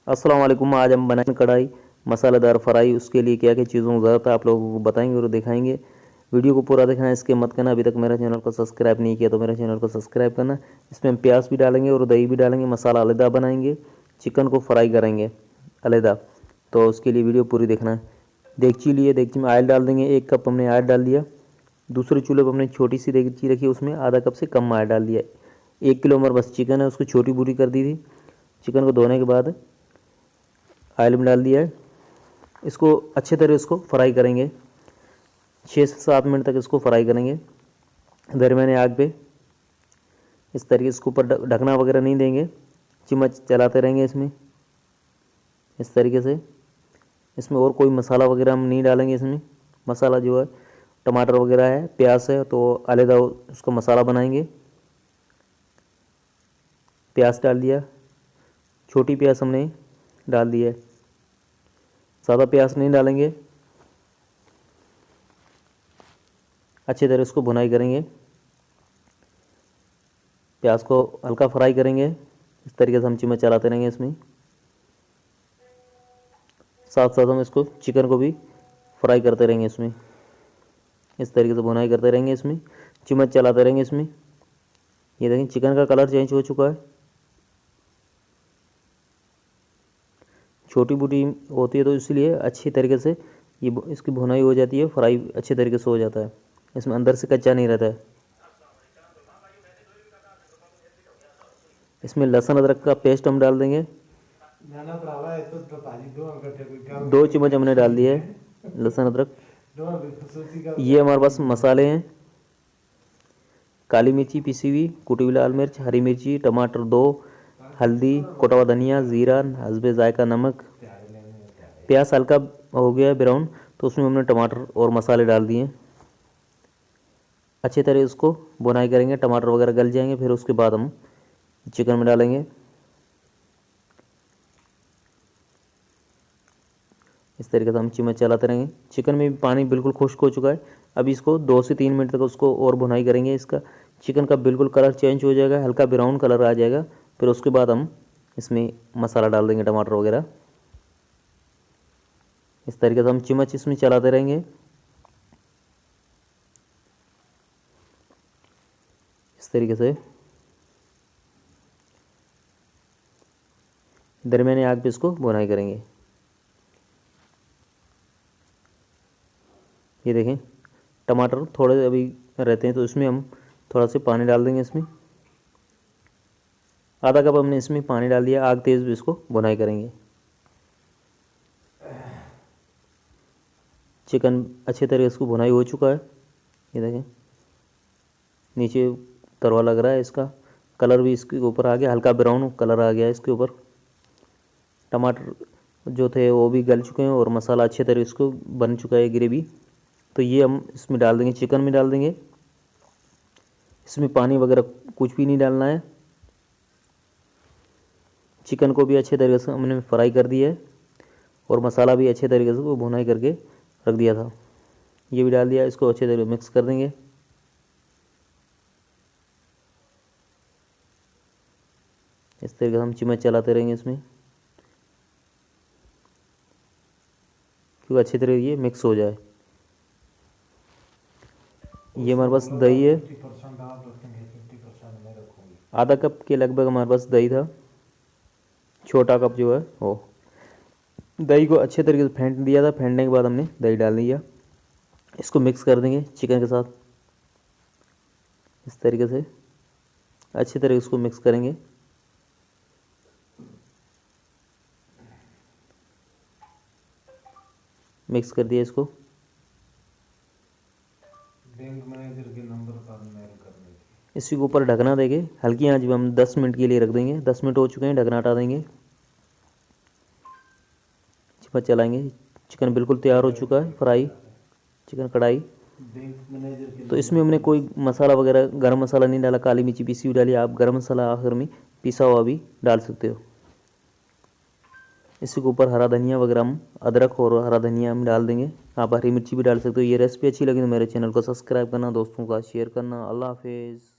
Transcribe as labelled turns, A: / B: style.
A: अस्सलाम वालेकुम। आज हम बनाएंगे कढ़ाई मसालेदार फ्राई। उसके लिए क्या क्या चीज़ों की ज़रूरत है आप लोगों को बताएंगे और दिखाएंगे। वीडियो को पूरा देखना है, इसके मत करना। अभी तक मेरा चैनल को सब्सक्राइब नहीं किया तो मेरा चैनल को सब्सक्राइब करना। इसमें हम प्याज भी डालेंगे और दही भी डालेंगे, मसाला अलहदा बनाएंगे, चिकन को फ्राई करेंगे अलहदा। तो उसके लिए वीडियो पूरी देखना है। देगची लिए, देगची में ऑयल डाल देंगे। 1 कप हमने ऑयल डाल दिया। दूसरे चूल्हे पर हमने छोटी सी देगची रखी, उसमें आधा कप से कम ऑयल डाल दिया। 1 किलो हमारे बस चिकन है, उसको छोटी बूरी कर दी थी। चिकन को धोने के बाद ऑयल में डाल दिया है। इसको अच्छे तरह इसको फ्राई करेंगे, 6 से 7 मिनट तक इसको फ्राई करेंगे दरमियाने आग पे। इस तरीके से इसके ऊपर ढकना वगैरह नहीं देंगे, चम्मच चलाते रहेंगे इसमें इस तरीके से। इसमें और कोई मसाला वगैरह हम नहीं डालेंगे। इसमें मसाला जो है टमाटर वगैरह है, प्याज है, तो अलहदा उसका मसाला बनाएंगे। प्याज डाल दिया, छोटी प्याज हमने डाल दी है, ज़्यादा प्याज नहीं डालेंगे। अच्छी तरह इसको भुनाई करेंगे, प्याज को हल्का फ्राई करेंगे। इस तरीके से हम चम्मच चलाते रहेंगे इसमें। साथ साथ हम इसको चिकन को भी फ्राई करते रहेंगे इसमें। इस तरीके से भुनाई करते रहेंगे इसमें, चम्मच चलाते रहेंगे इसमें। ये देखें चिकन का कलर चेंज हो चुका है। छोटी बूटी होती है तो इसलिए अच्छी तरीके से ये इसकी भुनाई हो जाती है, फ्राई अच्छे तरीके से हो जाता है। इसमें अंदर से कच्चा नहीं रहता है। इसमें लहसुन अदरक का पेस्ट हम डाल देंगे। 2 चम्मच हमने डाल दिए लहसुन अदरक। ये हमारे पास मसाले हैं, काली मिर्ची पिसी हुई, कुटी हुई लाल मिर्च, हरी मिर्ची, टमाटर 2, हल्दी, कोटा हुआ धनिया, ज़ीरा, हस्बे जायका नमक। प्याज हल्का हो गया ब्राउन तो उसमें हमने टमाटर और मसाले डाल दिए। अच्छी तरह इसको बुनाई करेंगे, टमाटर वगैरह गल जाएंगे, फिर उसके बाद हम चिकन में डालेंगे। इस तरीके से हम चम्मच चलाते रहेंगे। चिकन में भी पानी बिल्कुल खुश्क हो चुका है। अभी इसको 2 से 3 मिनट तक उसको और भुनाई करेंगे। इसका चिकन का बिल्कुल कलर चेंज हो जाएगा, हल्का ब्राउन कलर आ जाएगा। फिर उसके बाद हम इसमें मसाला डाल देंगे, टमाटर वगैरह। इस तरीके से हम चम्मच इसमें चलाते रहेंगे। इस तरीके से दरमियाने आग पे इसको भुनाई करेंगे। ये देखें टमाटर थोड़े अभी रहते हैं तो इसमें हम थोड़ा सा पानी डाल देंगे। इसमें आधा कप हमने इसमें पानी डाल दिया। आग तेज़ भी इसको भुनाई करेंगे। चिकन अच्छे तरह इसको भुनाई हो चुका है। ये देखें नीचे तरवा लग रहा है, इसका कलर भी इसके ऊपर आ गया, हल्का ब्राउन कलर आ गया है इसके ऊपर। टमाटर जो थे वो भी गल चुके हैं और मसाला अच्छे तरह इसको बन चुका है, ग्रेवी। तो ये हम इसमें डाल देंगे, चिकन में डाल देंगे। इसमें पानी वगैरह कुछ भी नहीं डालना है। चिकन को भी अच्छे तरीके से हमने फ्राई कर दिया है और मसाला भी अच्छे तरीके से वो भुनाई करके रख दिया था, ये भी डाल दिया। इसको अच्छे तरीके से मिक्स कर देंगे। इस तरीके से हम चम्मच चलाते रहेंगे इसमें, क्योंकि अच्छी तरह ये मिक्स हो जाए। ये हमारे पास दही है, आधा कप के लगभग हमारे पास दही था, छोटा कप जो है वो। दही को अच्छे तरीके से फेंट दिया था। फेंटने के बाद हमने दही डाल दिया। इसको मिक्स कर देंगे चिकन के साथ। इस तरीके से अच्छी तरह इसको मिक्स करेंगे। मिक्स कर दिया इसको। बैंक मैनेजर के नंबर पर मेल करने की। इसी के ऊपर ढकना देंगे, हल्की आंच में हम 10 मिनट के लिए रख देंगे। 10 मिनट हो चुके हैं, ढकना हटा देंगे। चिकन चलाएंगे। चिकन बिल्कुल तैयार हो चुका है, फ्राई चिकन कढ़ाई। तो इसमें हमने कोई मसाला वगैरह, गरम मसाला नहीं डाला, काली मिर्ची पीसी हुई डाली। आप गरम मसाला आखिर में पिसा हुआ भी डाल सकते हो। इसी के ऊपर हरा धनिया वगैरह, हम अदरक और हरा धनिया हम डाल देंगे। आप हरी मिर्ची भी डाल सकते हो। ये रेसिपी अच्छी लगी तो मेरे चैनल को सब्सक्राइब करना, दोस्तों का शेयर करना। अल्लाह हाफिज़।